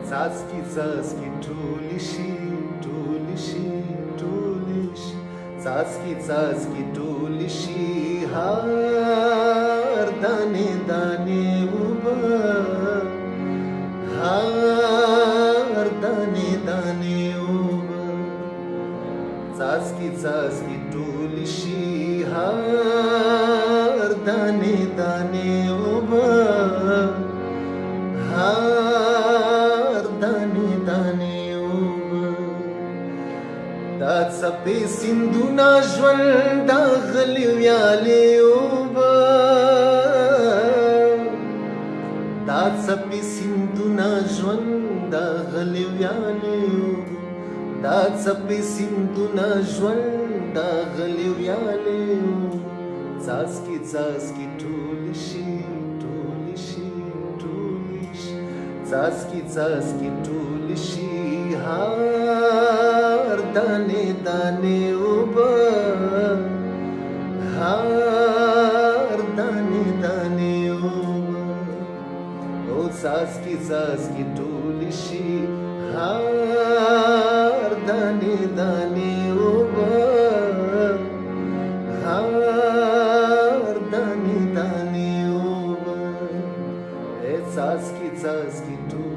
څاڅکي څاڅکي ټولې شي ټولې شي ټولې شي څاڅکي څاڅکي ټولې شي هر دانې دانې اوبه هر دانې دانې اوبه څاڅکي څاڅکي ټولې شي هر دانې دانې اوبه هر دانې دانې اوبه دا څپې سیندونه ژوند دا غلي ویالې اوبه دا څپې سیندونه ژوند دا غلي ویالې اوبه دا څپې سیندونه ژوند دا غلي ویالې اوبه څاڅکي څاڅکي ټولې شي ټولې شي ټولې شي څاڅکي څاڅکي ټولې شي هر دانې دانې اوبه هر دانې دانې اوبه او څاڅکي څاڅکي ټولې شي هر دانې دانې اوبه هر دانې دانې اوبه څاڅکي څاڅکي ټولې